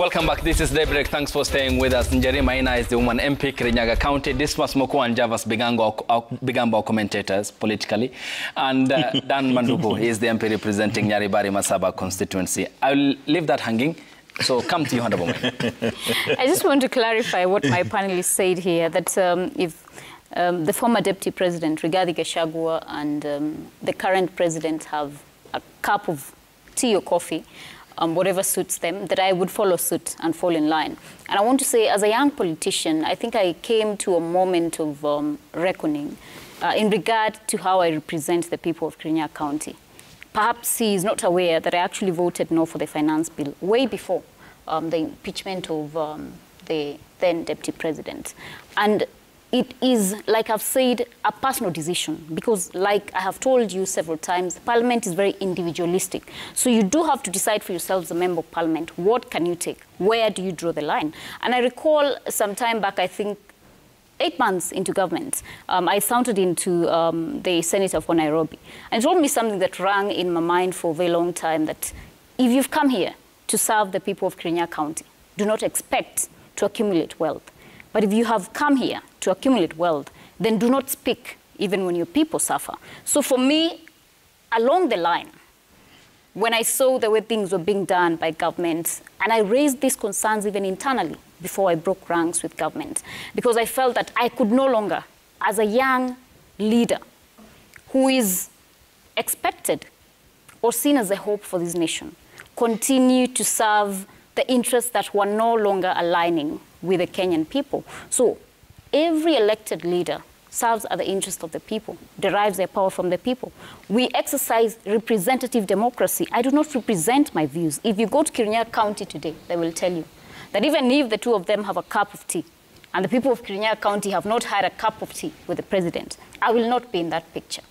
Welcome back. This is Daybreak. Thanks for staying with us. Njeri Maina is the woman MP, Kirinyaga County. Dismas Moko and Javas Bigambo commentators politically. And Dan Manduku is the MP representing Nyaribari Masaba constituency. I'll leave that hanging. So come to you, Honorable. I just want to clarify what my panelists said here, that if the former Deputy President, Rigathi Gachagua, and the current President have a cup of tea or coffee, whatever suits them, that I would follow suit and fall in line. And I want to say, as a young politician, I think I came to a moment of reckoning in regard to how I represent the people of Kirinyaga County. Perhaps he is not aware that I actually voted no for the finance bill way before the impeachment of the then Deputy President. And it is, like I've said, a personal decision, because like I have told you several times, Parliament is very individualistic. So you do have to decide for yourselves, a member of Parliament, what can you take? Where do you draw the line? And I recall some time back, I think 8 months into government, I sounded into the Senator for Nairobi, and he told me something that rang in my mind for a very long time, that if you've come here to serve the people of Kirinyaga County, do not expect to accumulate wealth. But if you have come here to accumulate wealth, then do not speak even when your people suffer. So for me, along the line, when I saw the way things were being done by government, and I raised these concerns even internally before I broke ranks with government, because I felt that I could no longer, as a young leader who is expected or seen as a hope for this nation, continue to serve the interests that were no longer aligning with the Kenyan people. So every elected leader serves at the interest of the people, derives their power from the people. We exercise representative democracy. I do not represent my views. If you go to Kirinyaga County today, they will tell you that even if the two of them have a cup of tea, and the people of Kirinyaga County have not had a cup of tea with the president, I will not be in that picture.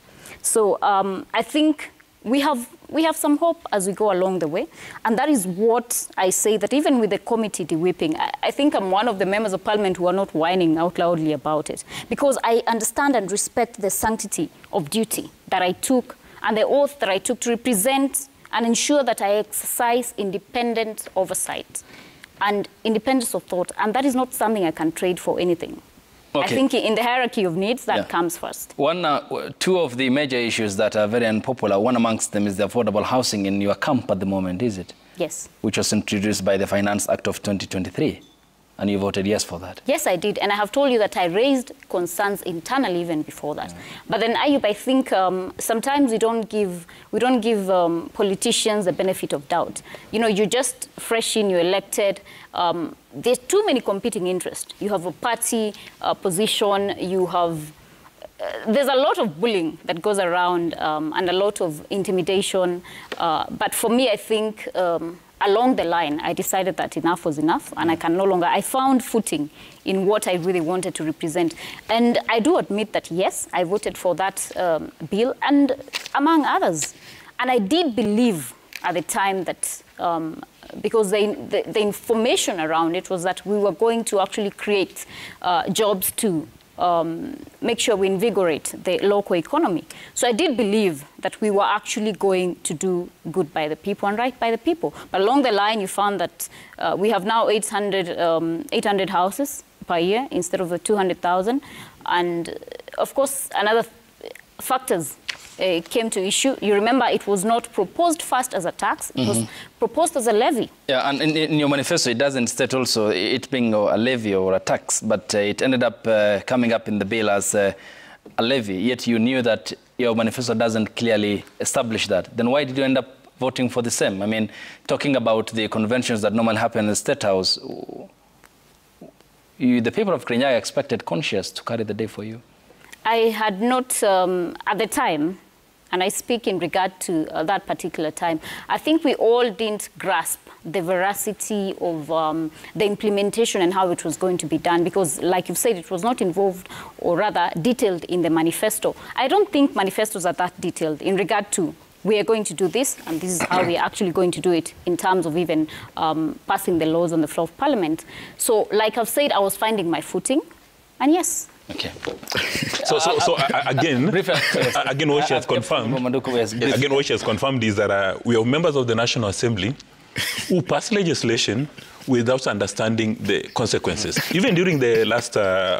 So I think we have some hope as we go along the way. And that is what I say, that even with the committee de-whipping, I think I'm one of the members of Parliament who are not whining out loudly about it, because I understand and respect the sanctity of duty that I took and the oath that I took to represent and ensure that I exercise independent oversight and independence of thought. And that is not something I can trade for anything. Okay. I think in the hierarchy of needs, that comes first. Two of the major issues that are very unpopular, one amongst them is the affordable housing in your camp at the moment, is it? Yes. Which was introduced by the Finance Act of 2023. And you voted yes for that? Yes, I did. And I have told you that I raised concerns internally even before that. But then, Ayub, I think sometimes we don't give politicians the benefit of doubt. You know, you're just fresh in, you're elected. There's too many competing interests. You have a party position, you have... there's a lot of bullying that goes around and a lot of intimidation. But for me, I think... along the line, I decided that enough was enough, and I can no longer... I found footing in what I really wanted to represent. And I do admit that, yes, I voted for that bill, and among others. And I did believe at the time that, because the information around it was that we were going to actually create jobs to make sure we invigorate the local economy. So I did believe that we were actually going to do good by the people and right by the people. But along the line, you found that we have now 800 houses per year instead of the 200,000. And of course, another factors came to issue. You remember, it was not proposed first as a tax, it was proposed as a levy. Yeah, and in your manifesto, it doesn't state also it being a levy or a tax, but it ended up coming up in the bill as a levy, yet you knew that your manifesto doesn't clearly establish that. Then why did you end up voting for the same? I mean, talking about the conventions that normally happen in the State House, the people of Kirinyaga expected conscience to carry the day for you. I had not, at the time, and I speak in regard to that particular time, I think we all didn't grasp the veracity of the implementation and how it was going to be done, because, like you've said, it was not involved, or rather detailed in the manifesto. I don't think manifestos are that detailed in regard to we are going to do this, and this is how we are actually going to do it in terms of even passing the laws on the floor of Parliament. So, like I've said, I was finding my footing, and yes. Okay. So again, what she has confirmed, is that we are members of the National Assembly, who pass legislation without understanding the consequences. Even during the last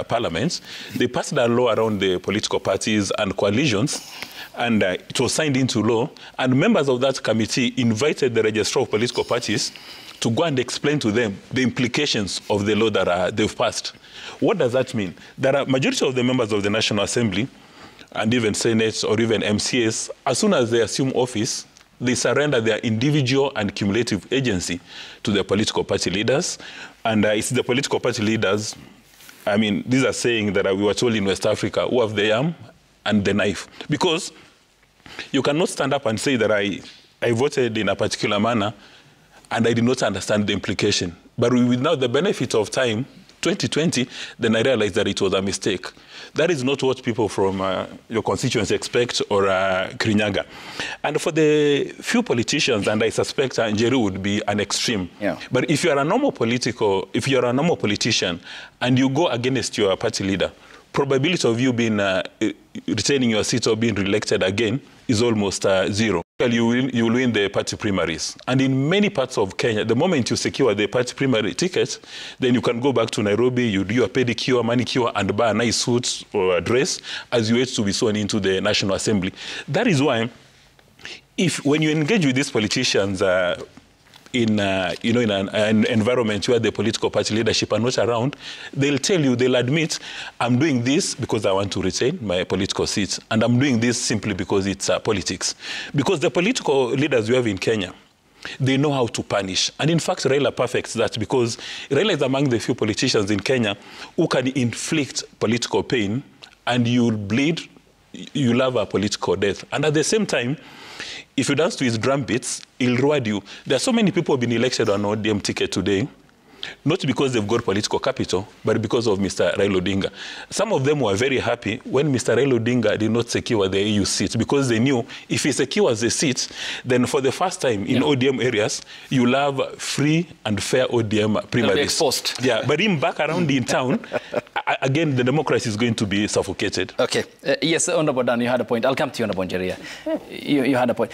parliaments, they passed a law around the political parties and coalitions, and it was signed into law, and members of that committee invited the registrar of political parties to go and explain to them the implications of the law that they've passed. What does that mean? There are majority of the members of the National Assembly and even Senate or even MCAs, as soon as they assume office, they surrender their individual and cumulative agency to their political party leaders. And it's the political party leaders, I mean, these are saying that we were told in West Africa, who have the arm and the knife. Because you cannot stand up and say that I voted in a particular manner and I did not understand the implication. But with now the benefit of time, 2020, then I realized that it was a mistake. That is not what people from your constituents expect or Kirinyaga. And for the few politicians, and I suspect Njeri would be an extreme. Yeah. But if you are a normal politician and you go against your party leader, probability of you being retaining your seat or being re-elected again is almost zero. You will win the party primaries. And in many parts of Kenya, the moment you secure the party primary ticket, then you can go back to Nairobi, you do your pedicure, manicure, and buy a nice suit or a dress as you wait to be sworn into the National Assembly. That is why, when you engage with these politicians in an environment where the political party leadership are not around, they'll admit, I'm doing this because I want to retain my political seats, and I'm doing this simply because it's politics. Because the political leaders we have in Kenya, they know how to punish. And in fact, Raila perfects that, because Raila is among the few politicians in Kenya who can inflict political pain, and you'll bleed, you'll have a political death. And at the same time, if you dance to his drum beats, he'll reward you. There are so many people who have been elected on an ODM ticket today, not because they've got political capital, but because of Mr. Raila Odinga. Some of them were very happy when Mr. Raila Odinga did not secure the AU seat, because they knew if he secures the seat, then for the first time in ODM areas, you'll have free and fair ODM primaries. Exposed. Yeah, but him back around in town, again, the democracy is going to be suffocated. Okay. Yes, Honorable Dan, you had a point. I'll come to you, Honorable Njeria. You had a point.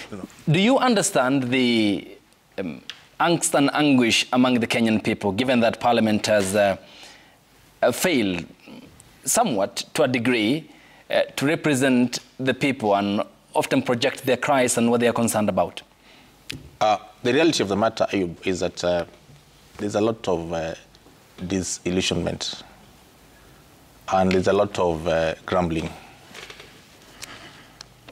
Do you understand the angst and anguish among the Kenyan people, given that Parliament has failed somewhat, to a degree, to represent the people and often project their cries and what they are concerned about? The reality of the matter, Ayub, is that there's a lot of disillusionment and there's a lot of grumbling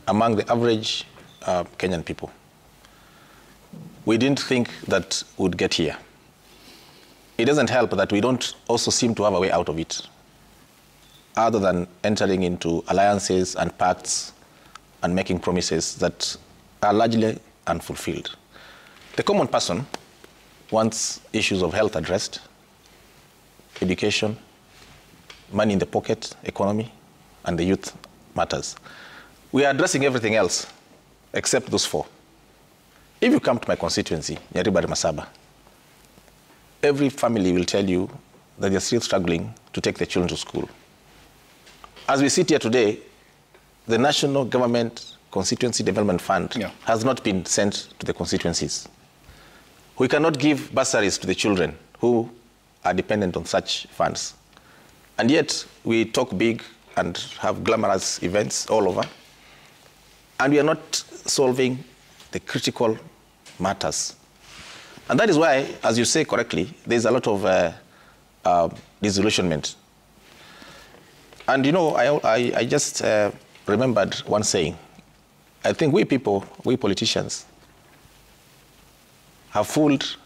among the average Kenyan people. We didn't think that we'd get here. It doesn't help that we don't also seem to have a way out of it, other than entering into alliances and pacts and making promises that are largely unfulfilled. The common person wants issues of health addressed, education, money in the pocket, economy, and the youth matters. We are addressing everything else except those four. If you come to my constituency, Nyaribari Masaba, every family will tell you that they're still struggling to take their children to school. As we sit here today, the National Government Constituency Development Fund has not been sent to the constituencies. We cannot give bursaries to the children who are dependent on such funds. And yet, we talk big and have glamorous events all over, and we are not solving the critical matters. And that is why, as you say correctly, there's a lot of disillusionment. And you know, I just remembered one saying. I think we politicians, have fooled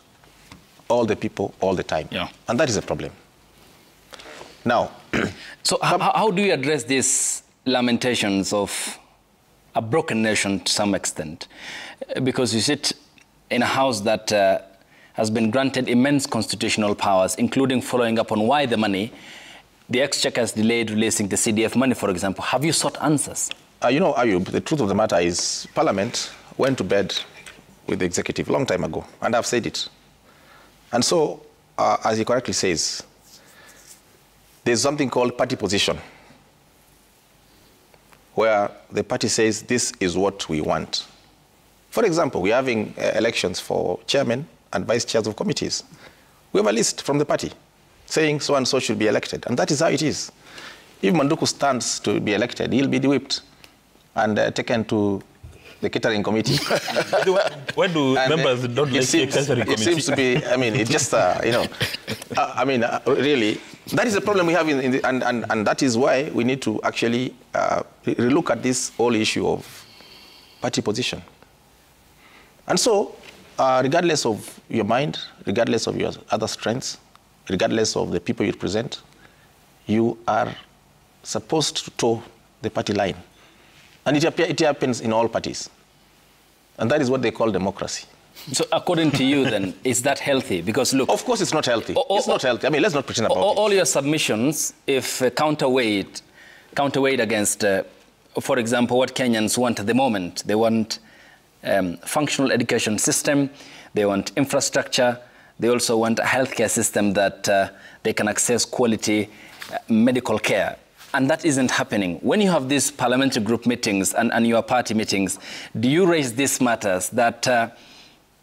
all the people all the time. Yeah. And that is a problem. Now, so how do you address these lamentations of a broken nation to some extent? Because you sit in a house that has been granted immense constitutional powers, including following up on why the money, the Exchequer has delayed releasing the CDF money, for example. Have you sought answers? You know, Ayub, the truth of the matter is Parliament went to bed with the executive a long time ago, and I've said it. And so, as he correctly says, there's something called party position, where the party says this is what we want. For example, we're having elections for chairman and vice chairs of committees. We have a list from the party saying so and so should be elected, and that is how it is. If Manduku stands to be elected, he'll be whipped and taken to the catering committee. Why do members don't like the catering committee? It seems to be, I mean, it just, you know, really, that is the problem we have, and that is why we need to actually relook at this whole issue of party position. And so, regardless of your mind, regardless of your other strengths, regardless of the people you represent, you are supposed to toe the party line. And it happens in all parties. And that is what they call democracy. So according to you, then, is that healthy? Because look... Of course it's not healthy. It's not healthy. I mean, let's not pretend about it. All your submissions, if counterweighed against, for example, what Kenyans want at the moment, they want functional education system, they want infrastructure, they also want a healthcare system that they can access quality medical care. And that isn't happening. When you have these parliamentary group meetings and your party meetings, do you raise these matters that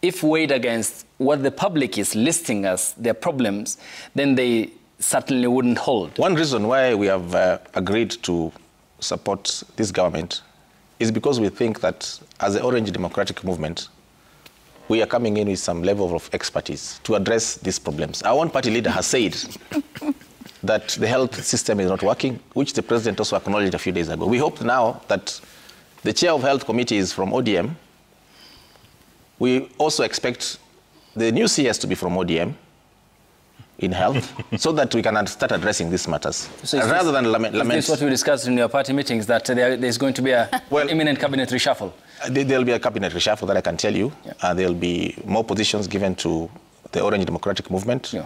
if weighed against what the public is listing as their problems, then they certainly wouldn't hold? One reason why we have agreed to support this government is because we think that as the Orange Democratic Movement, we are coming in with some level of expertise to address these problems. Our own party leader has said that the health system is not working, which the president also acknowledged a few days ago. We hope now that the chair of health committee is from ODM. We also expect the new CS to be from ODM in health, so that we can start addressing these matters. So rather than lament. Is this what we discussed in your party meetings, that there's going to be an imminent cabinet reshuffle? There'll be a cabinet reshuffle, that I can tell you. Yeah. There'll be more positions given to the Orange Democratic Movement. Yeah.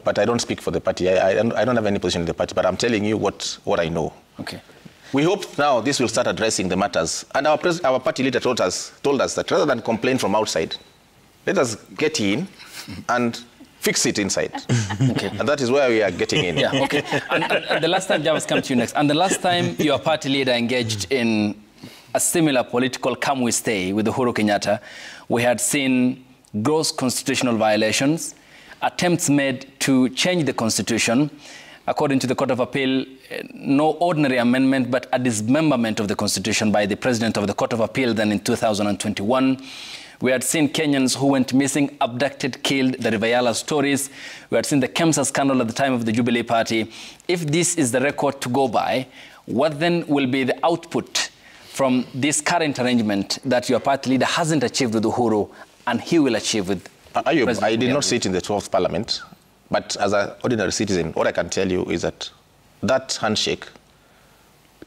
But I don't speak for the party. I don't have any position in the party, but I'm telling you what I know. Okay. We hope now this will start addressing the matters. And our party leader told us that rather than complain from outside, let us get in and fix it inside. Okay. And that is where we are getting in. Yeah, okay. And the last time, Javas, come to you next. And the last time your party leader engaged in a similar political come we stay with Uhuru Kenyatta, we had seen gross constitutional violations, attempts made to change the constitution. According to the Court of Appeal, no ordinary amendment, but a dismemberment of the constitution by the president of the Court of Appeal then in 2021. We had seen Kenyans who went missing, abducted, killed, the Rivayala stories. We had seen the KEMSA scandal at the time of the Jubilee Party. If this is the record to go by, what then will be the output from this current arrangement that your party leader hasn't achieved with Uhuru and he will achieve with Ayub, I did not sit in the 12th Parliament, but as an ordinary citizen, what I can tell you is that that handshake,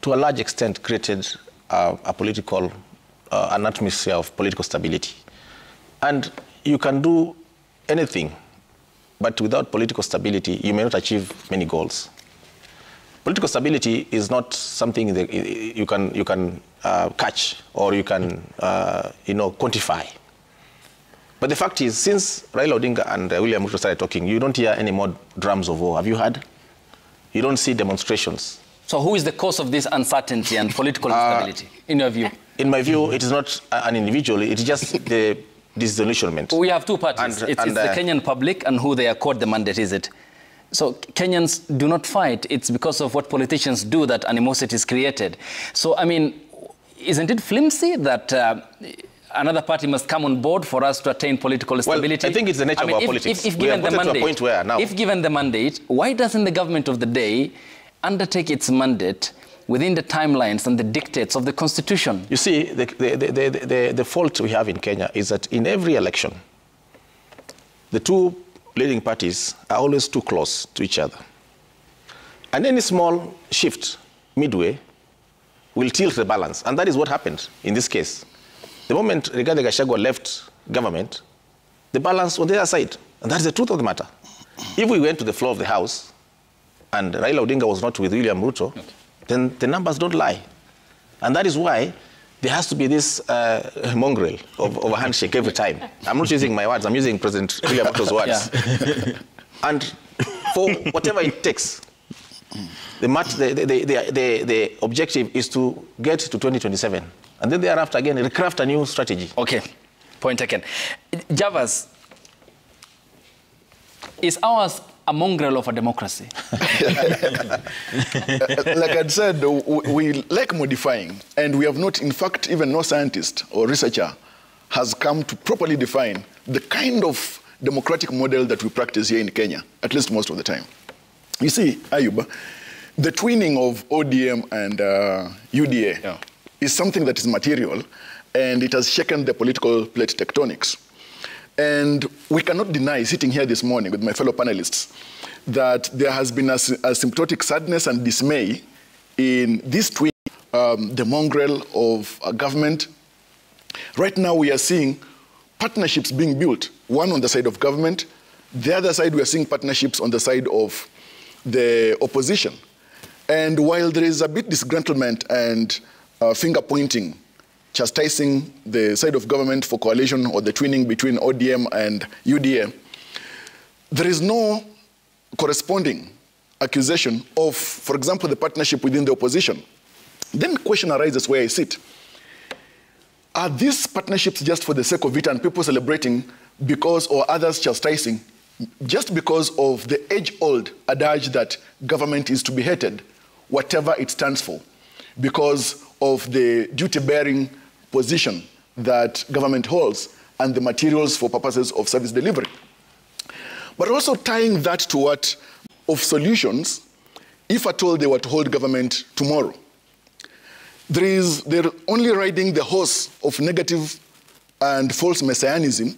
to a large extent, created a political, an atmosphere of political stability. And you can do anything, but without political stability, you may not achieve many goals. Political stability is not something that you can catch or you can quantify. But the fact is, since Raila Odinga and William Ruto started talking, you don't hear any more drums of war. Have you heard? You don't see demonstrations. So who is the cause of this uncertainty and political instability, in your view? In my view, it is not an individual. It is just the disillusionment. We have two parties. It's the Kenyan public and who they accord the mandate, is it? So Kenyans do not fight. It's because of what politicians do that animosity is created. So, I mean, isn't it flimsy that another party must come on board for us to attain political stability? Well, I think it's the nature of our politics. If given the mandate, to a point where now, if given the mandate, why doesn't the government of the day undertake its mandate within the timelines and the dictates of the Constitution? You see, the fault we have in Kenya is that in every election, the two leading parties are always too close to each other. And any small shift midway will tilt the balance. And that is what happened in this case. The moment Rigathi Gachagua left government, the balance was on the other side. And that's the truth of the matter. If we went to the floor of the House and Raila Odinga was not with William Ruto, then the numbers don't lie. And that is why there has to be this mongrel of a handshake every time. I'm not using my words, I'm using President William Ruto's words. Yeah. And for whatever it takes, the objective is to get to 2027. And then thereafter, again, recraft a new strategy. Okay, point taken. Javas, Is ours a mongrel of a democracy? Like I said, we like modifying, and we have not, in fact, even no scientist or researcher has come to properly define the kind of democratic model that we practice here in Kenya, at least most of the time. You see, Ayub, the twinning of ODM and UDA is something that is material, and it has shaken the political plate tectonics. And we cannot deny, sitting here this morning with my fellow panelists, that there has been a asymptotic sadness and dismay in this twin, the mongrel of a government. Right now we are seeing partnerships being built, one on the side of government, the other side we are seeing partnerships on the side of the opposition. And while there is a bit disgruntlement and finger-pointing, chastising the side of government for coalition or the twinning between ODM and UDA, there is no corresponding accusation of, for example, the partnership within the opposition. Then the question arises where I sit. Are these partnerships just for the sake of it and people celebrating because, or others chastising, just because of the age-old adage that government is to be hated, whatever it stands for, because of the duty-bearing position that government holds and the materials for purposes of service delivery? But also tying that to what of solutions, if at all they were to hold government tomorrow. They're only riding the horse of negative and false messianism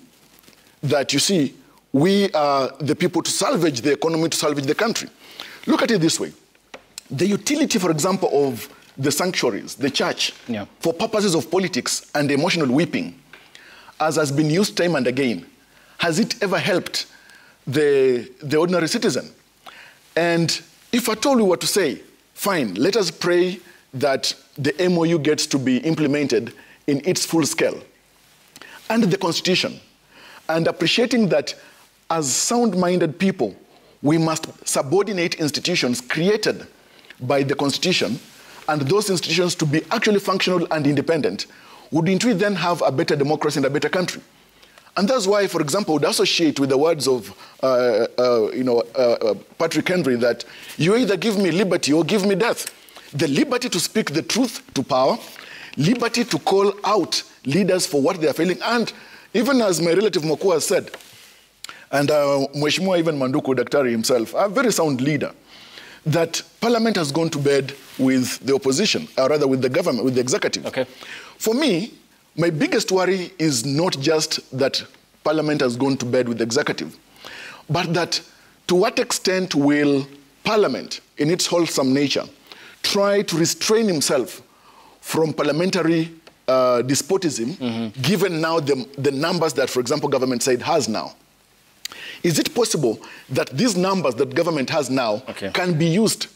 that, you see, we are the people to salvage the economy, to salvage the country. Look at it this way. The utility, for example, of the sanctuaries, the church, for purposes of politics and emotional weeping, as has been used time and again, has it ever helped the ordinary citizen? And if at all we were to say, fine, let us pray that the MOU gets to be implemented in its full scale, and the Constitution, and appreciating that as sound-minded people, we must subordinate institutions created by the Constitution, and those institutions to be actually functional and independent, wouldn't we then have a better democracy and a better country? And that's why, for example, I would associate with the words of Patrick Henry that you either give me liberty or give me death. The liberty to speak the truth to power, liberty to call out leaders for what they are failing, and even as my relative Mokua has said, and Mheshimiwa even Manduku Daktari himself, a very sound leader, that Parliament has gone to bed with the opposition, or rather with the government, with the executive. Okay. For me, my biggest worry is not just that Parliament has gone to bed with the executive, but that to what extent will Parliament, in its wholesome nature, try to restrain himself from parliamentary despotism, given now the numbers that, for example, government side has now? Is it possible that these numbers that government has now can be used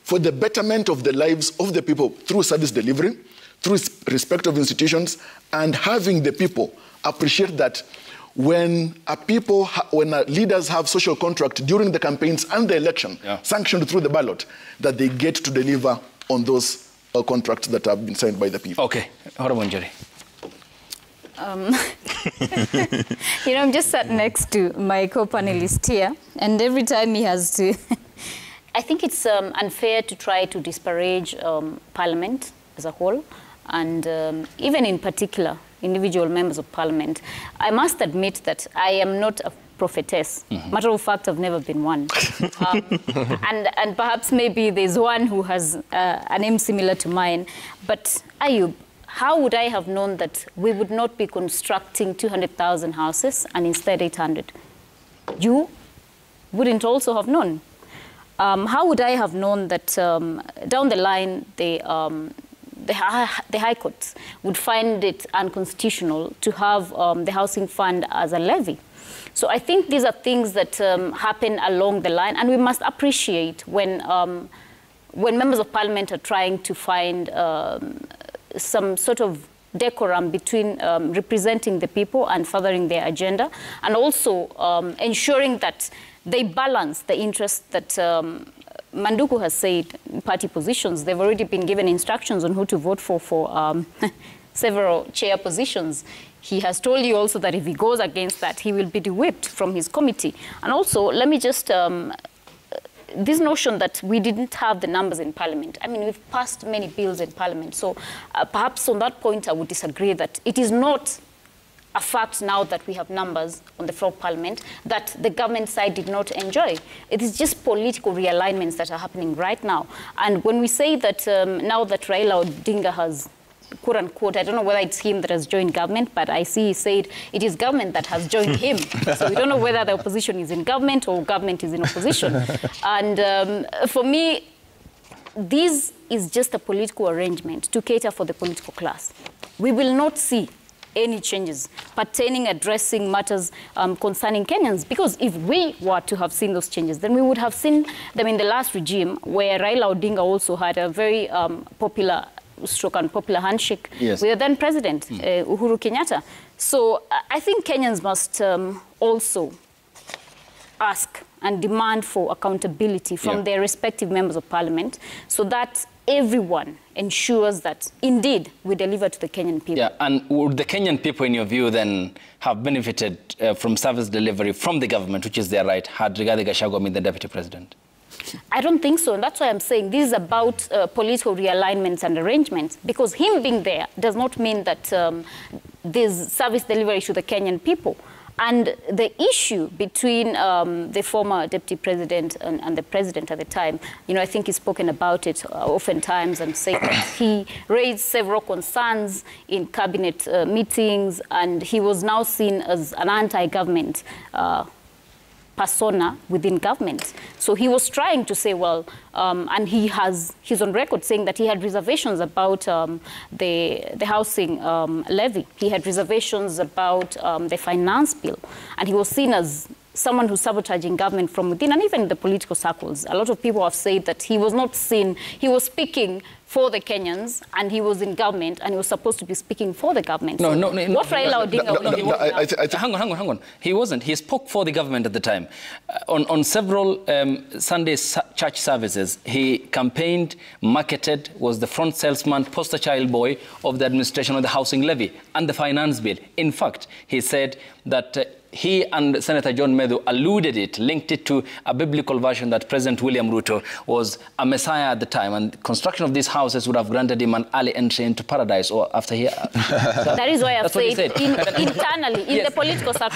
for the betterment of the lives of the people through service delivery, through respect of institutions, and having the people appreciate that when leaders have social contract during the campaigns and the election, sanctioned through the ballot, that they get to deliver on those contracts that have been signed by the people. Okay, Honorable Njeri. I'm just sat next to my co-panelist here, and every time he has to... I think it's unfair to try to disparage Parliament as a whole, and even in particular, individual members of Parliament. I must admit that I am not a prophetess. Matter of fact, I've never been one. And perhaps maybe there's one who has a name similar to mine. But Ayub, how would I have known that we would not be constructing 200,000 houses and instead 800? You wouldn't also have known. How would I have known that down the line the High Court would find it unconstitutional to have the housing fund as a levy? So I think these are things that happen along the line, and we must appreciate when members of Parliament are trying to find some sort of decorum between representing the people and furthering their agenda, and also ensuring that they balance the interests that Manduku has said, party positions. They've already been given instructions on who to vote for several chair positions. He has told you also that if he goes against that, he will be de-whipped from his committee. And also, let me just, this notion that we didn't have the numbers in Parliament. I mean, we've passed many bills in Parliament. So perhaps on that point, I would disagree that it is not a fact now that we have numbers on the floor of Parliament that the government side did not enjoy. It is just political realignments that are happening right now. And when we say that now that Raila Odinga has, quote unquote, I don't know whether it's him that has joined government, but I see he said it is government that has joined him. So we don't know whether the opposition is in government or government is in opposition. And for me, this is just a political arrangement to cater for the political class. We will not see any changes pertaining, addressing matters concerning Kenyans. Because if we were to have seen those changes, then we would have seen them in the last regime, where Raila Odinga also had a very popular handshake with the then president, Uhuru Kenyatta. So I think Kenyans must also ask and demand for accountability from their respective members of parliament, so that everyone ensures that indeed we deliver to the Kenyan people. Yeah, and would the Kenyan people, in your view, then have benefited from service delivery from the government, which is their right, had Rigathi Gachagua been the deputy president? I don't think so, and that's why I'm saying this is about political realignments and arrangements, because him being there does not mean that there's service delivery to the Kenyan people. And the issue between the former deputy president and the president at the time, you know, I think he's spoken about it oftentimes and said that he raised several concerns in cabinet meetings, and he was now seen as an anti-government persona within government. So he was trying to say, well, and he's on record saying that he had reservations about the housing levy. He had reservations about the finance bill. And he was seen as someone who's sabotaging government from within, and even the political circles. A lot of people have said that he was not seen, he was speaking for the Kenyans, and he was in government, and he was supposed to be speaking for the government. No, so no, what Raila Odinga... Hang on. He wasn't. He spoke for the government at the time. On several Sunday church services, he campaigned, marketed, was the front salesman, poster child boy of the administration of the housing levy and the finance bill. In fact, he said that he and Senator John Medhu linked it to a biblical version that President William Ruto was a messiah at the time, and construction of these houses would have granted him an early entry into paradise, or after he... That is why I've said internally, in the political circles.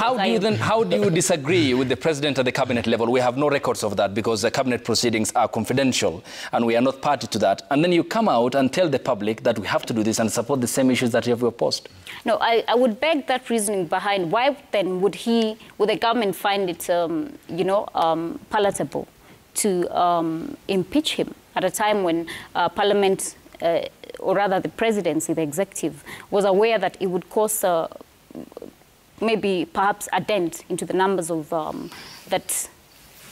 How do you disagree with the president at the cabinet level? We have no records of that because the cabinet proceedings are confidential and we are not party to that. And then you come out and tell the public that we have to do this and support the same issues that you have opposed. No, I would beg that reasoning behind why then would the government find it, palatable to impeach him at a time when Parliament, or rather the presidency, the executive, was aware that it would cause maybe perhaps a dent into the numbers of that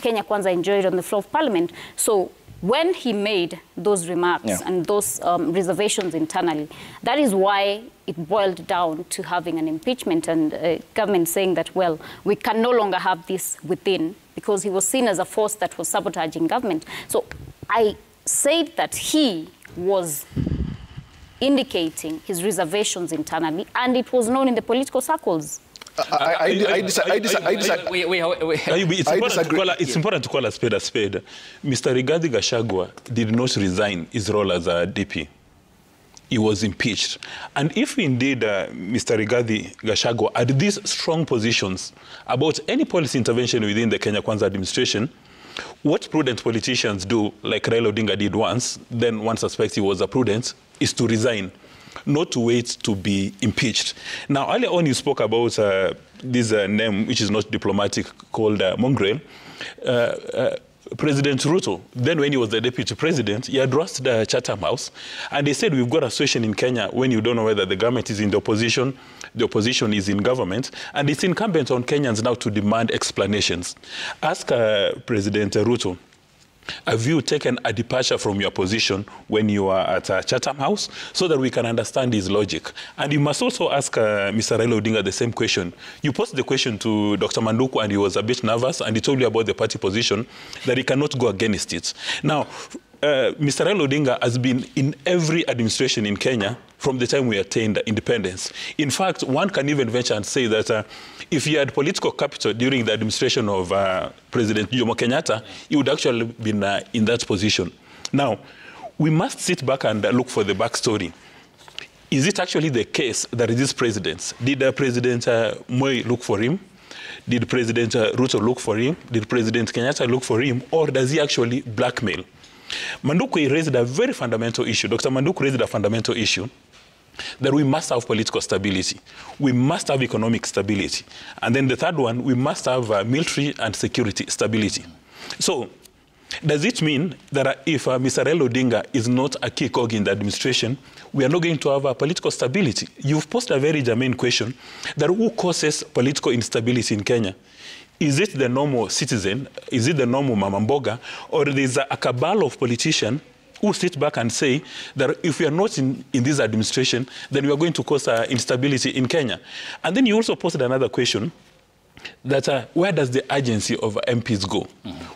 Kenya Kwanza enjoyed on the floor of Parliament. So when he made those remarks and those reservations internally, that is why it boiled down to having an impeachment and government saying that, well, we can no longer have this within, because he was seen as a force that was sabotaging government. So I said that he was indicating his reservations internally, and it was known in the political circles. It's important to call a spade a spade. Mr. Rigathi Gachagua did not resign his role as a DP. He was impeached. And if indeed Mr. Rigathi Gachagua had these strong positions about any policy intervention within the Kenya Kwanza administration, what prudent politicians do, like Raila Odinga did once, then one suspects he was a prudent, is to resign, not to wait to be impeached. Now, earlier on you spoke about this name, which is not diplomatic, called mongrel. President Ruto, then when he was the deputy president, he addressed the Chatham House, and they said, we've got a situation in Kenya when you don't know whether the government is in the opposition is in government, and it's incumbent on Kenyans now to demand explanations. Ask President Ruto, have you taken a departure from your position when you are at Chatham House, so that we can understand his logic? And you must also ask Mr. Raila Odinga the same question. You posed the question to Dr. Manduku, and he was a bit nervous, and he told you about the party position, that he cannot go against it. Now, Mr. Raila Odinga has been in every administration in Kenya from the time we attained independence. In fact, one can even venture and say that if he had political capital during the administration of President Jomo Kenyatta, he would actually have been in that position. Now, we must sit back and look for the backstory. Is it actually the case that these presidents, did President Moi look for him? Did President Ruto look for him? Did President Kenyatta look for him? Or does he actually blackmail? Manduku raised a very fundamental issue. Dr. Manduku raised a fundamental issue that we must have political stability. We must have economic stability. And then the third one, we must have military and security stability. So, does it mean that if Mr. Raila Odinga is not a key cog in the administration, we are not going to have political stability? You've posed a very germane question that who causes political instability in Kenya? Is it the normal citizen? Is it the normal mama mboga? Or there's a cabal of politicians who sit back and say that if we are not in this administration, then we are going to cause instability in Kenya? And then you also posed another question, that where does the agency of MPs go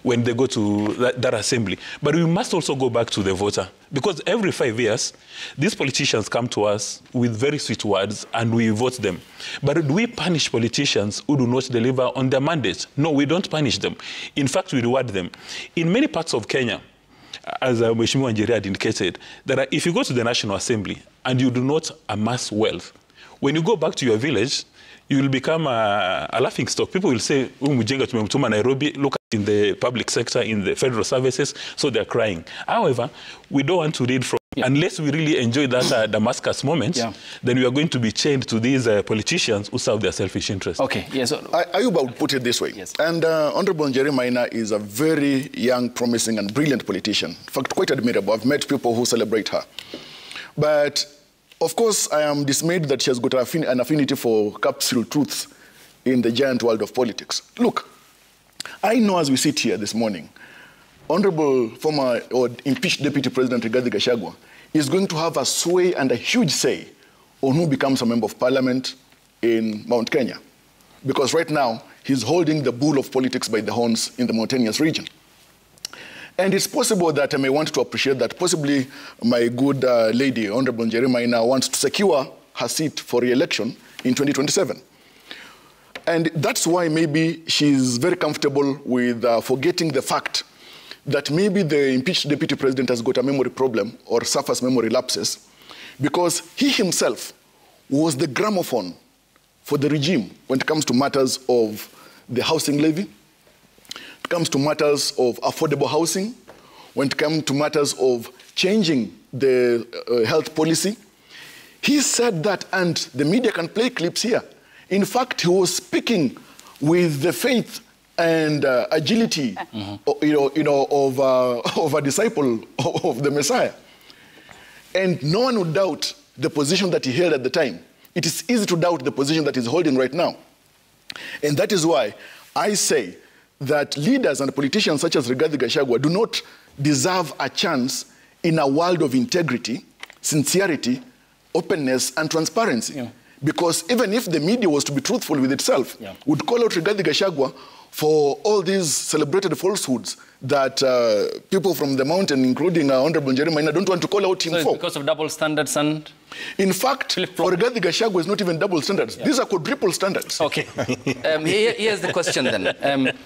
when they go to that assembly? But we must also go back to the voter, because every 5 years, these politicians come to us with very sweet words and we vote them. But do we punish politicians who do not deliver on their mandate? No, we don't punish them. In fact, we reward them. In many parts of Kenya, as Mheshimiwa Njeri had indicated, that if you go to the National Assembly and you do not amass wealth, when you go back to your village, you will become a laughing stock. People will say, Mujenga tumemtuma Nairobi, look at in the public sector, in the federal services, so they're crying. However, we don't want to read from, unless we really enjoy that Damascus moment, then we are going to be chained to these politicians who serve their selfish interests. Okay, yes. Ayuba would put it this way. Yes. And Honorable Njeri Maina is a very young, promising, and brilliant politician. In fact, quite admirable. I've met people who celebrate her. But of course, I am dismayed that she has got an affinity for capsule truths in the giant world of politics. Look, I know as we sit here this morning, Honorable former or impeached Deputy President Rigathi Gachagua is going to have a sway and a huge say on who becomes a member of parliament in Mount Kenya. Because right now, he's holding the bull of politics by the horns in the mountainous region. And it's possible that I may want to appreciate that possibly my good lady, Honorable Njeri Maina, wants to secure her seat for re-election in 2027. And that's why maybe she's very comfortable with forgetting the fact that maybe the impeached deputy president has got a memory problem or suffers memory lapses, because he himself was the gramophone for the regime when it comes to matters of the housing levy, it comes to matters of affordable housing, when it comes to matters of changing the health policy. He said that, and the media can play clips here. In fact, he was speaking with the faith and agility, of a disciple of the Messiah. And no one would doubt the position that he held at the time. It is easy to doubt the position that he's holding right now. And that is why I say that leaders and politicians such as Rigathi Gachagua do not deserve a chance in a world of integrity, sincerity, openness, and transparency. Because even if the media was to be truthful with itself, would call out Rigathi Gachagua for all these celebrated falsehoods that people from the mountain, including Honorable Njeri Maina, don't want to call out him for. So it's because of double standards and... In fact, for Rigathi Gachagua, it's not even double standards. These are quadruple standards. Okay. Here's the question then.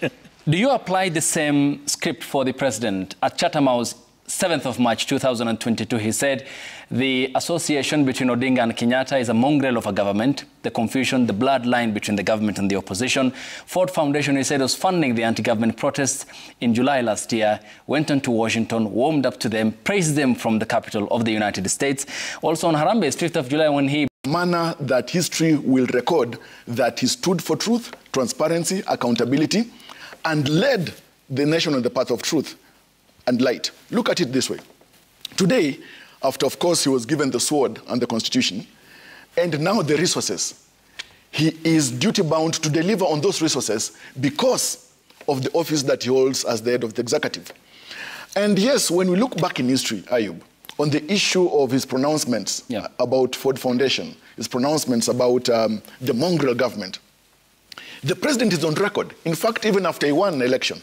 Do you apply the same script for the president? At Chatham House, 7th of March 2022, he said, the association between Odinga and Kenyatta is a mongrel of a government. The confusion, the bloodline between the government and the opposition. Ford Foundation, he said, was funding the anti-government protests in July last year, went on to Washington, warmed up to them, praised them from the capital of the United States. Also on Harambee, 5th of July, when he... manner that history will record that he stood for truth, transparency, accountability, and led the nation on the path of truth and light. Look at it this way. Today, after, of course, he was given the sword and the constitution, and now the resources, he is duty-bound to deliver on those resources because of the office that he holds as the head of the executive. And yes, when we look back in history, Ayub, on the issue of his pronouncements about Ford Foundation, his pronouncements about the mongrel government, the president is on record. In fact, even after he won an election,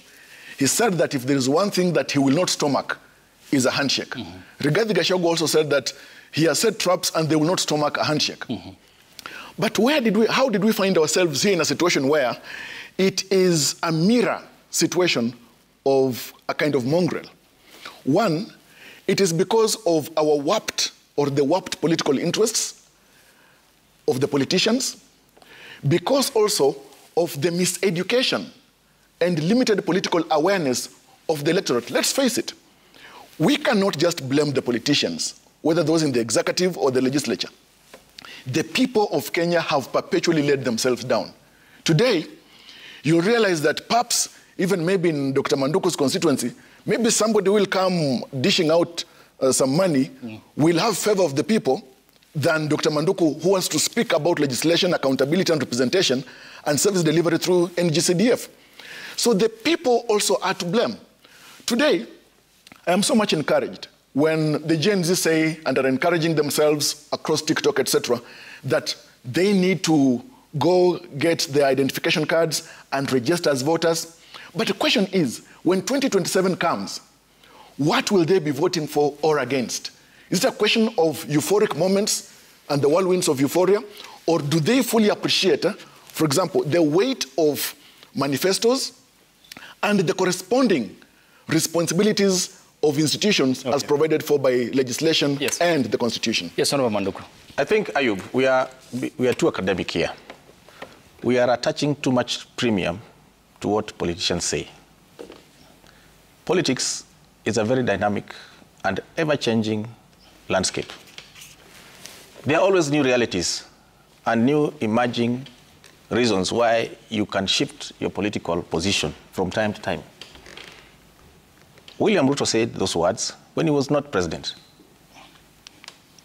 he said that if there is one thing that he will not stomach, is a handshake. Rigathi Gachagua also said that he has set traps and they will not stomach a handshake. But how did we find ourselves here in a situation where it is a mirror situation of a kind of mongrel? One, it is because of our warped political interests of the politicians, because also of the miseducation and limited political awareness of the electorate. Let's face it, we cannot just blame the politicians, whether those in the executive or the legislature. The people of Kenya have perpetually let themselves down. Today, you realize that perhaps, even maybe in Dr. Manduku's constituency, maybe somebody will come dishing out some money, will have favor of the people than Dr. Manduku, who wants to speak about legislation, accountability and representation and service delivery through NGCDF. So the people also are to blame. Today, I am so much encouraged when the Gen Z say and are encouraging themselves across TikTok, etc., that they need to go get their identification cards and register as voters. But the question is, when 2027 comes, what will they be voting for or against? Is it a question of euphoric moments and the whirlwinds of euphoria? Or do they fully appreciate, for example, the weight of manifestos and the corresponding responsibilities of institutions as provided for by legislation and the Constitution? Yes, Honorable Manduku. I think, Ayub, we are too academic here. We are attaching too much premium to what politicians say. Politics is a very dynamic and ever-changing landscape. There are always new realities and new emerging reasons why you can shift your political position from time to time. William Ruto said those words when he was not president.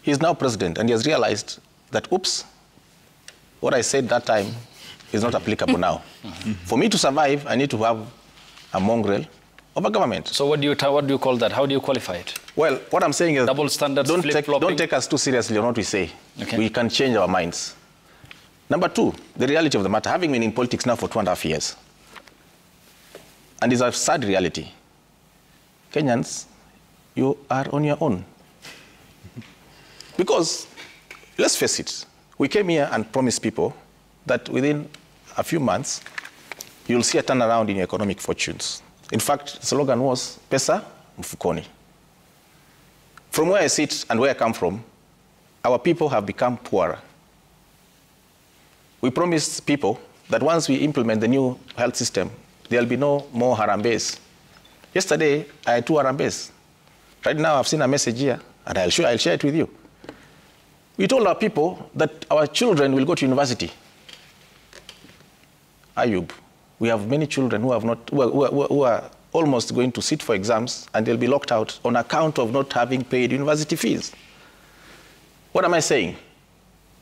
He is now president, and he has realized that, oops, what I said that time is not applicable now. For me to survive, I need to have a mongrel of a government. So what do you call that? How do you qualify it? Well, what I'm saying is double standards, don't take us too seriously on what we say. Okay. We can change our minds. Number two, the reality of the matter, having been in politics now for 2.5 years, and it's a sad reality, Kenyans, you are on your own. Because, let's face it, we came here and promised people that within a few months, you'll see a turnaround in your economic fortunes. In fact, the slogan was, Pesa Mfukoni. From where I sit and where I come from, our people have become poorer. We promised people that once we implement the new health system, there'll be no more Harambes. Yesterday, I had 2 Harambes. Right now, I've seen a message here, and I'll share it with you. We told our people that our children will go to university. Ayub, we have many children who are almost going to sit for exams, and they'll be locked out on account of not having paid university fees. What am I saying?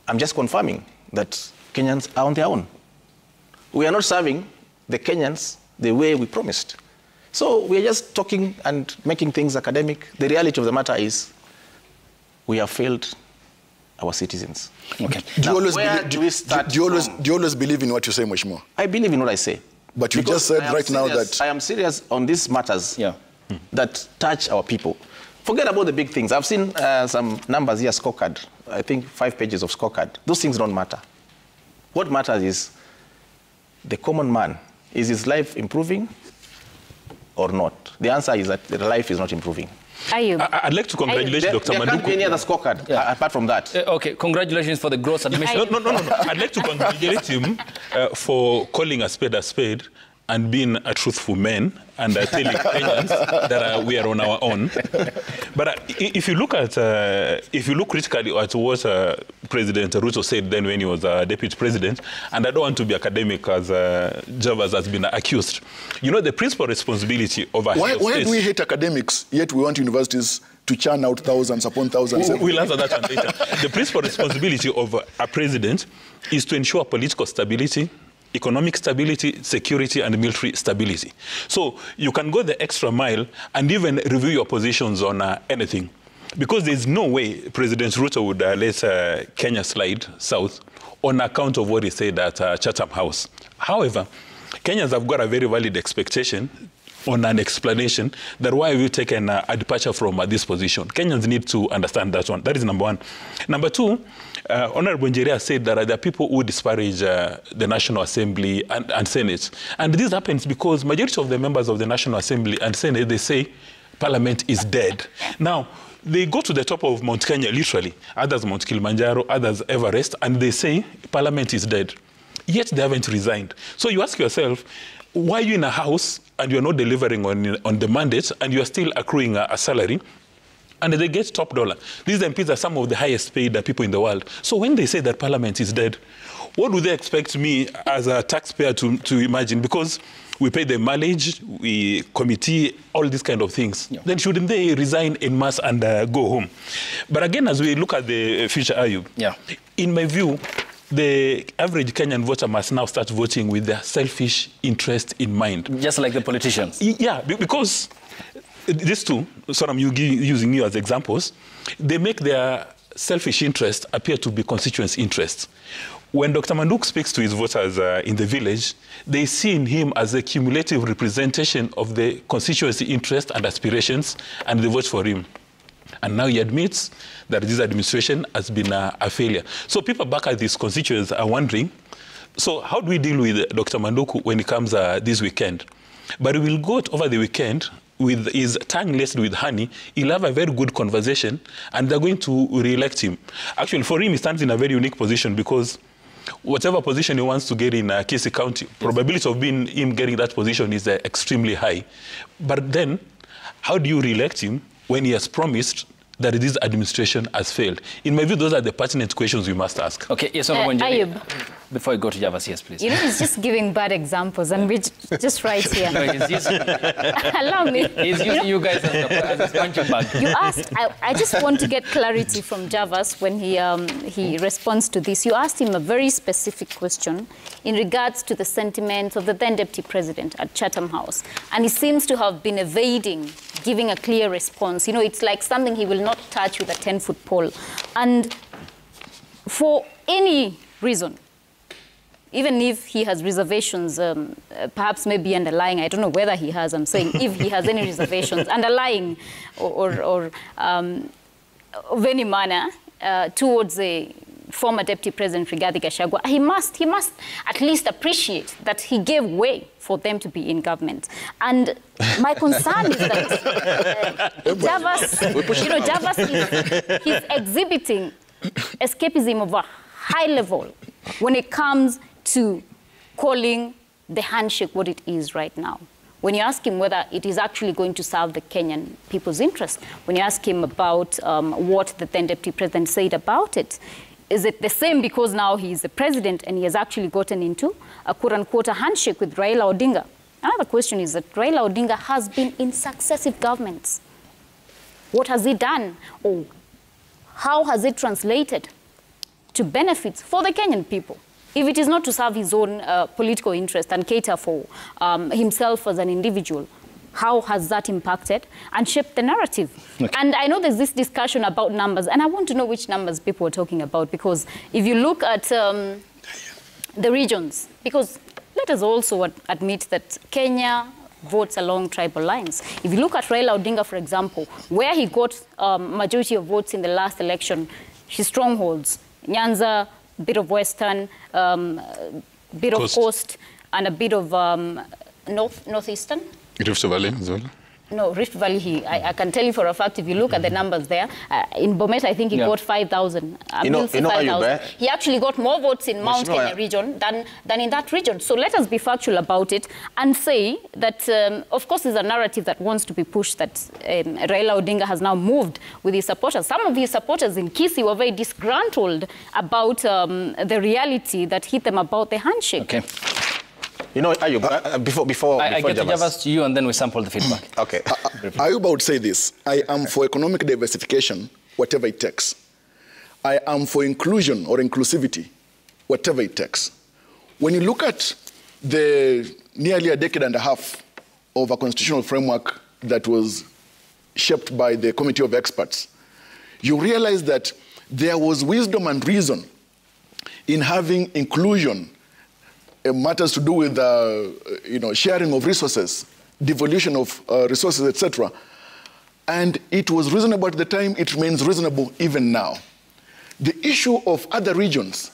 I'm just confirming that Kenyans are on their own. We are not serving the Kenyans the way we promised. So we are just talking and making things academic. The reality of the matter is we have failed our citizens. Okay. Do you always believe in what you say, Mheshimiwa? I believe in what I say. But you just said right now that... I am serious on these matters that touch our people. Forget about the big things. I've seen some numbers here, scorecard. I think 5 pages of scorecard. Those things don't matter. What matters is the common man. Is his life improving or not? The answer is that the life is not improving. I'd like to congratulate Dr. Manduku. There can't be any other scorecard apart from that. Okay, congratulations for the gross admission. No. I'd like to congratulate him for calling a spade and being a truthful man and telling Kenyans that we are on our own. But if you look critically at what President Ruto said then when he was deputy president, and I don't want to be academic as Javas has been accused, you know, the principal responsibility of a Why do we hate academics, yet we want universities to churn out thousands upon thousands? We'll answer that one later. The principal responsibility of a president is to ensure political stability, economic stability, security, and military stability. So you can go the extra mile and even review your positions on anything. Because there's no way President Ruto would let Kenya slide south on account of what he said at Chatham House. However, Kenyans have got a very valid expectation on an explanation that why have you taken a departure from this position. Kenyans need to understand that one. That is number one. Number two, Honorable Njeria said that there are people who disparage the National Assembly and Senate. And this happens because majority of the members of the National Assembly and Senate, they say Parliament is dead. Now, they go to the top of Mount Kenya, literally. Others Mount Kilimanjaro, others Everest, and they say Parliament is dead. Yet they haven't resigned. So you ask yourself, why are you in a house and you're not delivering on the mandate and you're still accruing a salary? And they get top dollar. These MPs are some of the highest paid people in the world. So when they say that Parliament is dead, what do they expect me as a taxpayer to imagine? Because we pay the mileage, we committee, all these kind of things. Yeah. Then shouldn't they resign en masse and go home? But again, as we look at the future, Ayub, in my view, the average Kenyan voter must now start voting with their selfish interest in mind. Just like the politicians. Yeah, because these two, so I'm using you as examples, they make their selfish interest appear to be constituents' interests. When Dr. Manduk speaks to his voters in the village, they see in him as a cumulative representation of the constituency interest and aspirations, and they vote for him. And now he admits that this administration has been a failure. So people back at these constituents are wondering, so how do we deal with Dr. Manduk when he comes this weekend? But he will go over the weekend with his tongue laced with honey. He'll have a very good conversation, and they're going to re-elect him. Actually, for him, he stands in a very unique position because whatever position he wants to get in Kisii County, probability of him getting that position is extremely high. But then, how do you re-elect him when he has promised that this administration has failed? In my view, those are the pertinent questions we must ask. Okay, yes, Ayub. Before I go to Javas, yes, please. You know, he's just giving bad examples, and we're just right here. No, he's using, allow me. He's using you guys as a punching bag. You asked, I just want to get clarity from Javas when he responds to this. You asked him a very specific question in regards to the sentiments of the then Deputy President at Chatham House. And he seems to have been evading giving a clear response. You know, it's like something he will not touch with a 10-foot pole. And for any reason, even if he has reservations, perhaps maybe underlying, I don't know whether he has, I'm saying if he has any reservations underlying or of any manner towards the former Deputy President Rigathi Gachagua, he must at least appreciate that he gave way for them to be in government. And my concern is that Javas he's exhibiting escapism of a high level when it comes to calling the handshake what it is right now. When you ask him whether it is actually going to serve the Kenyan people's interest, when you ask him about what the then Deputy President said about it, is it the same because now he is the president and he has actually gotten into a quote-unquote handshake with Raila Odinga? Another question is that Raila Odinga has been in successive governments. What has he done? Or how has it translated to benefits for the Kenyan people? If it is not to serve his own political interest and cater for himself as an individual, how has that impacted and shaped the narrative? Okay. And I know there's this discussion about numbers, and I want to know which numbers people are talking about, because if you look at the regions, because let us also admit that Kenya votes along tribal lines. If you look at Raila Odinga, for example, where he got majority of votes in the last election, his strongholds, Nyanza, bit of Western, bit of Coast, and a bit of Northeastern. Rift Valley as well? No, Rift Valley, I can tell you for a fact, if you look at the numbers there, in Bomet, I think he got 5,000. He actually got more votes in Mount Kenya region than in that region. So let us be factual about it and say that, of course, there's a narrative that wants to be pushed that Raila Odinga has now moved with his supporters. Some of his supporters in Kisii were very disgruntled about the reality that hit them about the handshake. Okay. You know, Ayub, before I get Javas to you and then we sample the feedback. Okay. Ayub, I would say this. I am for economic diversification, whatever it takes. I am for inclusion or inclusivity, whatever it takes. When you look at the nearly a decade and a half of a constitutional framework that was shaped by the committee of experts, you realize that there was wisdom and reason in having inclusion, matters to do with sharing of resources devolution of resources, etc. And it was reasonable at the time, it remains reasonable even now. The issue of other regions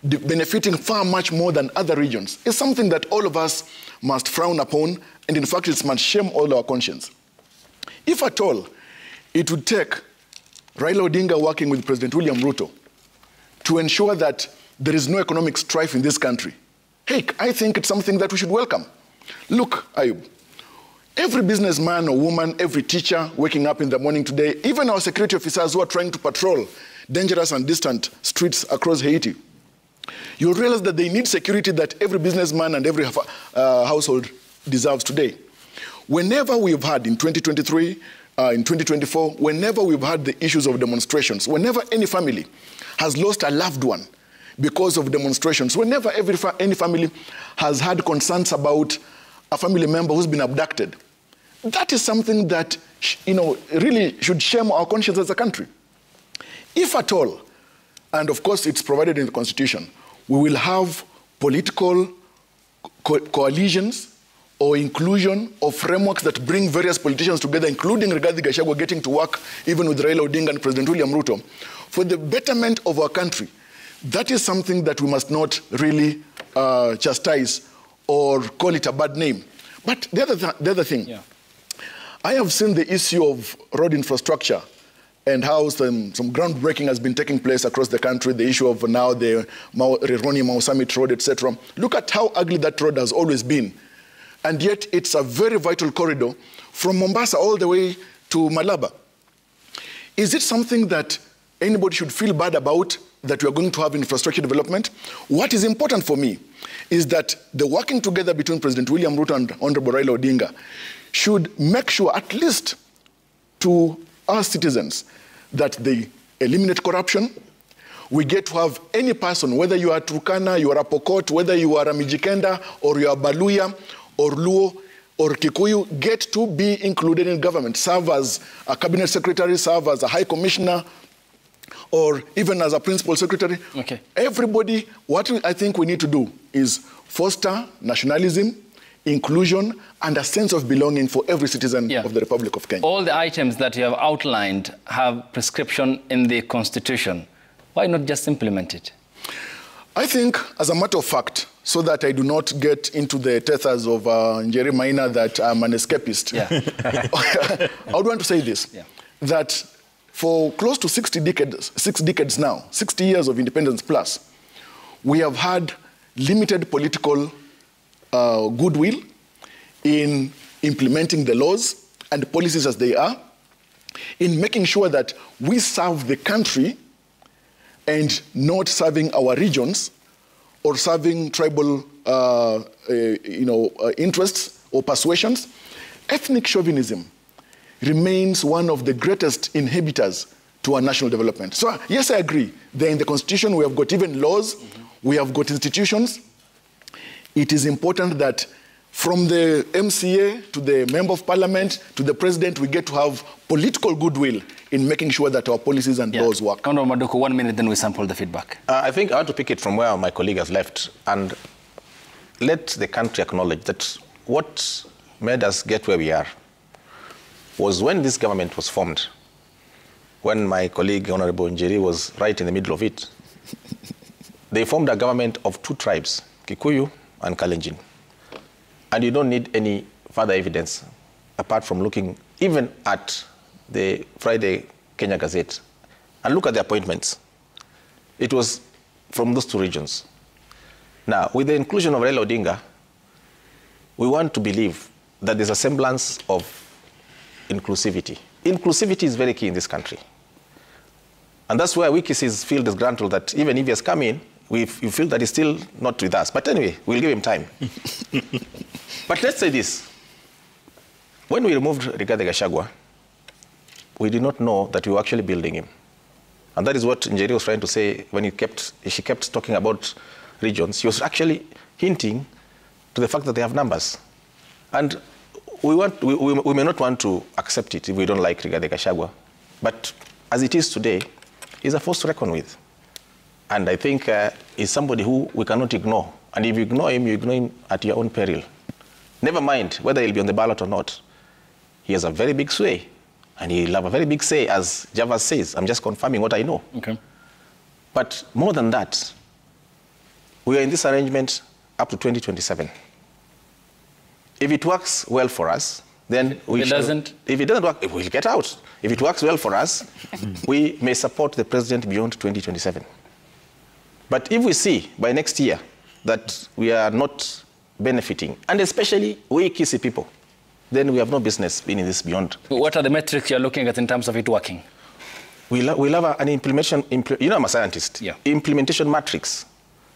benefiting far much more than other regions is something that all of us must frown upon, and in fact it must shame all our conscience. If at all, it would take Raila Odinga working with President William Ruto to ensure that there is no economic strife in this country, hey, I think it's something that we should welcome. Look, Ayub, every businessman or woman, every teacher waking up in the morning today, even our security officers who are trying to patrol dangerous and distant streets across Haiti, you'll realize that they need security that every businessman and every household deserves today. Whenever we've had, in 2023, in 2024, whenever we've had the issues of demonstrations, whenever any family has lost a loved one because of demonstrations, whenever any family has had concerns about a family member who's been abducted, that is something that, really should shame our conscience as a country. If at all, and of course it's provided in the Constitution, we will have political coalitions or inclusion of frameworks that bring various politicians together, including Rigathi Gachagua getting to work even with Raila Odinga and President William Ruto, for the betterment of our country. That is something that we must not really chastise or call it a bad name. But the other thing, yeah. I have seen the issue of road infrastructure and how some groundbreaking has been taking place across the country, the issue of now the Rironi-Mau Summit Road, etc. Look at how ugly that road has always been. And yet it's a very vital corridor from Mombasa all the way to Malaba. Is it something that anybody should feel bad about, that we are going to have infrastructure development? What is important for me is that the working together between President William Ruto and Honorable Raila Odinga should make sure, at least to our citizens, that they eliminate corruption. We get to have any person, whether you are Turkana, you are a Pokot, whether you are a Mijikenda, or you are Baluya, or Luo, or Kikuyu, get to be included in government, serve as a cabinet secretary, serve as a high commissioner, or even as a principal secretary. Okay. Everybody, what I think we need to do is foster nationalism, inclusion, and a sense of belonging for every citizen of the Republic of Kenya. All the items that you have outlined have prescription in the Constitution. Why not just implement it? I think, as a matter of fact, so that I do not get into the tethers of Njeri Maina that I'm an escapist, I would want to say this, that for close to 6 decades now, 60 years of independence plus, we have had limited political goodwill in implementing the laws and policies as they are, in making sure that we serve the country and not serving our regions or serving tribal interests or persuasions. Ethnic chauvinism remains one of the greatest inhibitors to our national development. So yes, I agree. There in the Constitution, we have got even laws, we have got institutions. It is important that from the MCA to the Member of Parliament to the President, we get to have political goodwill in making sure that our policies and laws work. Honorable Maduku, 1 minute, then we sample the feedback. I think I want to pick it from where my colleague has left and let the country acknowledge that what made us get where we are was when this government was formed, when my colleague, Honorable Njeri, was right in the middle of it. They formed a government of 2 tribes, Kikuyu and Kalenjin. And you don't need any further evidence apart from looking even at the Friday Kenya Gazette and look at the appointments. It was from those 2 regions. Now, with the inclusion of Raila Odinga, we want to believe that there's a semblance of inclusivity. Inclusivity is very key in this country. And that's why Wikis feel disgruntled that even if he has come in, we feel that he's still not with us. But anyway, we'll give him time. But let's say this. When we removed Rigathi Gachagua, we did not know that we were actually building him. And that is what Njeri was trying to say when she kept talking about regions. She was actually hinting to the fact that they have numbers. And we may not want to accept it if we don't like Rigathi Gachagua. But as it is today, he's a force to reckon with. And I think he's somebody who we cannot ignore. And if you ignore him at your own peril. never mind whether he'll be on the ballot or not, he has a very big sway. And he'll have a very big say, as Javas says. I'm just confirming what I know. Okay. But more than that, we are in this arrangement up to 2027. If it works well for us, then we If it doesn't? If it doesn't work, we'll get out. If it works well for us, we may support the president beyond 2027. But if we see by next year that we are not benefiting, and especially we Kisii people, then we have no business being in this beyond. What are the metrics you're looking at in terms of it working? We'll have an implementation, you know I'm a scientist. Yeah. Implementation matrix.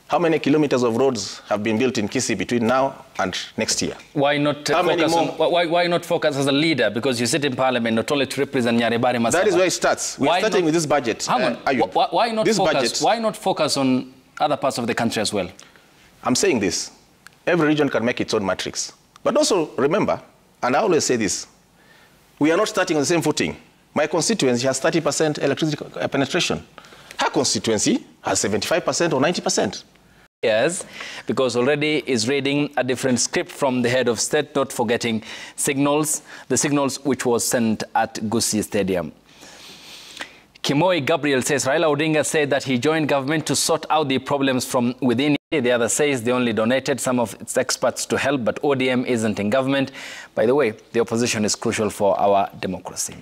How many kilometers of roads have been built in Kisii between now and next year? Why not why not focus as a leader? Because you sit in parliament not only to represent Nyaribari Masaba. That is where it starts. We're starting with this budget. Hang on. Why not focus on other parts of the country as well? I'm saying this. Every region can make its own matrix. But also remember, and I always say this, we are not starting on the same footing. My constituency has 30% electricity penetration. Her constituency has 75% or 90%. Yes, because already is reading a different script from the head of state, not forgetting signals, the signals which was sent at Gusii Stadium. Kimoi Gabriel says Raila Odinga said that he joined government to sort out the problems from within. The other says they only donated some of its experts to help, but ODM isn't in government. By the way, the opposition is crucial for our democracy.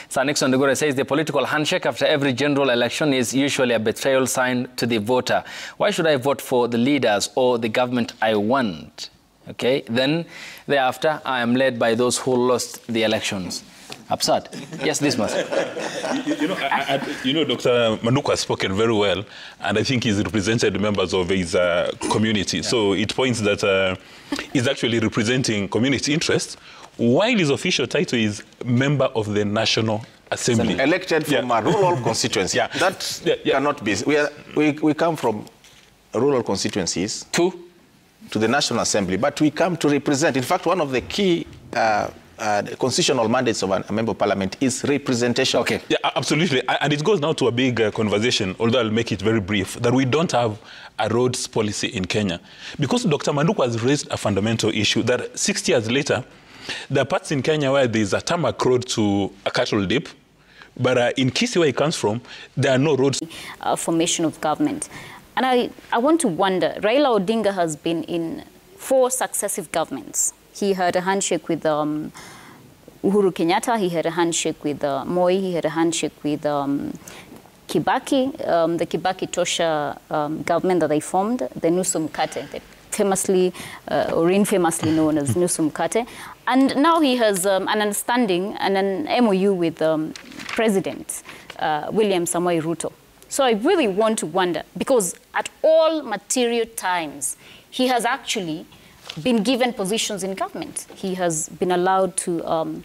Sir Nixon Ndugure says the political handshake after every general election is usually a betrayal sign to the voter. Why should I vote for the leaders or the government I want? Okay, then thereafter I am led by those who lost the elections. Absurd. Yes, this must. Dr. Manuku has spoken very well, and I think he's represented members of his community. Yeah. So it points that he's actually representing community interests, while his official title is member of the National Assembly. Elected from a rural constituency. Yeah. That cannot be. We come from rural constituencies to the National Assembly, but we come to represent. In fact, one of the key constitutional mandates of a member of parliament is representation. Okay. Yeah, absolutely. And it goes now to a big conversation, although I'll make it very brief, that we don't have a roads policy in Kenya. Because Dr. Manuku has raised a fundamental issue that 60 years later, there are parts in Kenya where there's a tarmac road to a cattle dip, but in Kisii, where he comes from, there are no roads. Formation of government. And I want to wonder, Raila Odinga has been in 4 successive governments. He had a handshake with Uhuru Kenyatta, he had a handshake with Moi, he had a handshake with Kibaki, the Kibaki Tosha government that they formed, the Nusu Mkate, the famously or infamously known as Nusu Mkate. And now he has an understanding and an MOU with President William Samoei Ruto. So I really want to wonder, because at all material times, he has actually been given positions in government. He has been allowed to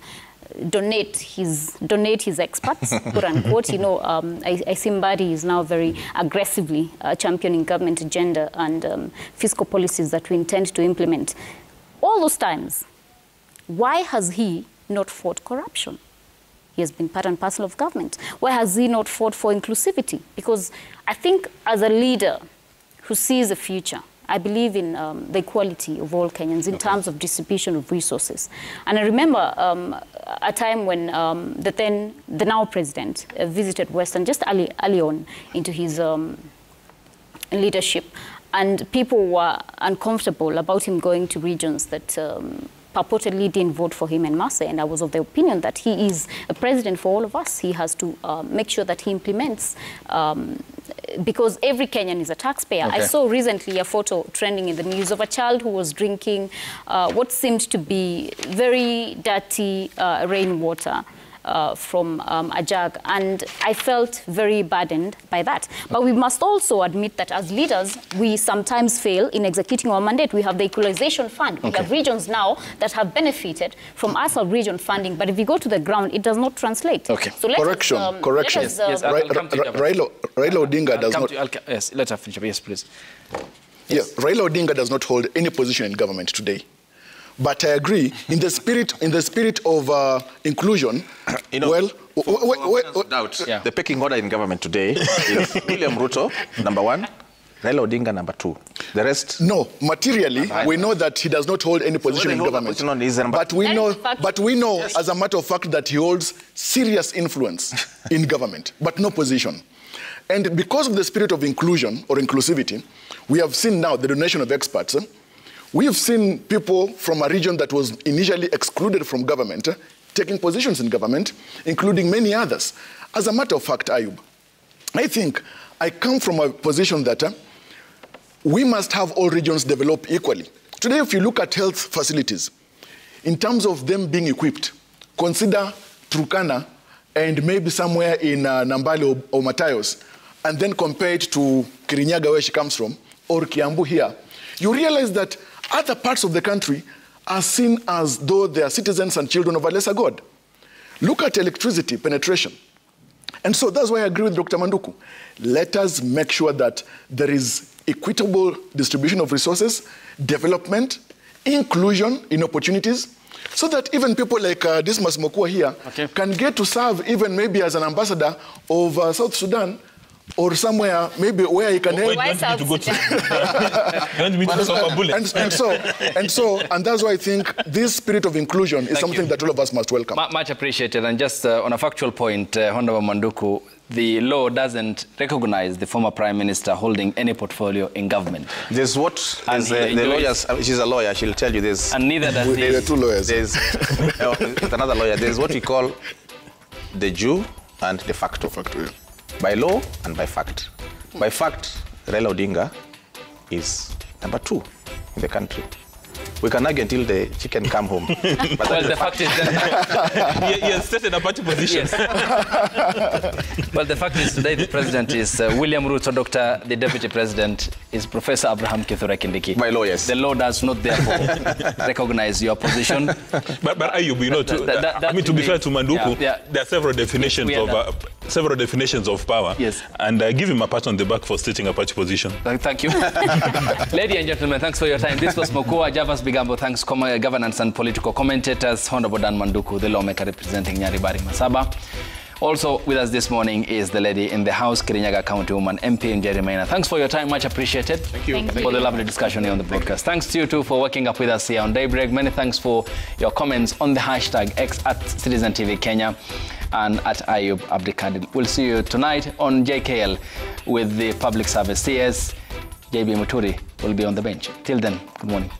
donate his experts, quote unquote. You know, I see Mbadi is now very aggressively championing government agenda and fiscal policies that we intend to implement. All those times, why has he not fought corruption? He has been part and parcel of government. Why has he not fought for inclusivity? Because I think as a leader who sees the future, I believe in the equality of all Kenyans in terms of distribution of resources. And I remember a time when the now president visited Western just early on into his leadership, and people were uncomfortable about him going to regions that purportedly didn't vote for him en masse, and I was of the opinion that he is a president for all of us. He has to make sure that he implements, because every Kenyan is a taxpayer. Okay. I saw recently a photo trending in the news of a child who was drinking what seemed to be very dirty rainwater from a jug, and I felt very burdened by that. But we must also admit that as leaders, we sometimes fail in executing our mandate. We have the Equalization Fund. We have regions now that have benefited from us of region funding, but if you go to the ground, it does not translate. Okay. So correction. Raila Odinga does not... Yes, let her finish. Yes, please. Yes, Raila Odinga does not hold any position in government today. But I agree, in the spirit of inclusion, you know, the pecking order in government today is William Ruto, number 1, Raila Odinga, number 2. The rest? No, materially, we know that he does not hold any position in government. But we know, yes, as a matter of fact, that he holds serious influence in government, but no position. And because of the spirit of inclusion or inclusivity, we have seen now the donation of experts. We have seen people from a region that was initially excluded from government taking positions in government, including many others. As a matter of fact, Ayub, I think I come from a position that we must have all regions develop equally. Today, if you look at health facilities, in terms of them being equipped, consider Turkana and maybe somewhere in Nambale or Matayos, and then compare it to Kirinyaga, where she comes from, or Kiambu here, you realize that other parts of the country are seen as though they are citizens and children of a lesser God. Look at electricity penetration. And so that's why I agree with Dr. Manduku. Let us make sure that there is equitable distribution of resources, development, inclusion in opportunities, so that even people like Dismas Mokua here can get to serve even maybe as an ambassador of South Sudan, or somewhere maybe where he can help. Why South And that's why I think this spirit of inclusion is something that all of us must welcome. Much appreciated. And just on a factual point, Honorable Manduku, the law doesn't recognize the former Prime Minister holding any portfolio in government. There's what? There's, the lawyers, she's a lawyer, she'll tell you this. And neither does There are two lawyers. There's another lawyer. There's what we call the jure and de facto. By law and by fact. By fact, Raila Odinga is number 2 in the country. We can argue until the chicken come home. But well, the fact is that he has stated a party position. Yes. Well, the fact is today the president is William Ruto, Dr. The deputy president is Professor Abraham Kithure Kindiki. By law, yes. The law does not therefore recognize your position. But Ayub, you know, to be fair to Manduku, there are several definitions of power. Yes. And give him a pat on the back for stating a party position. Thank you. Ladies and gentlemen, thanks for your time. This was Mokua Javas Bigambo. Thanks, governance and political commentators. Honorable Dan Manduku, the lawmaker representing Nyaribari Masaba. Also with us this morning is the lady in the House, Kirinyaga County woman, MP Njeri Maina. Thanks for your time, much appreciated. Thank you. For the lovely discussion here on the broadcast. Thanks to you too for waking up with us here on Daybreak. Many thanks for your comments on the hashtag X at Citizen TV Kenya and at Ayub Abdikadir. We'll see you tonight on JKL with the public service CS. JB Muturi will be on the bench. Till then, good morning.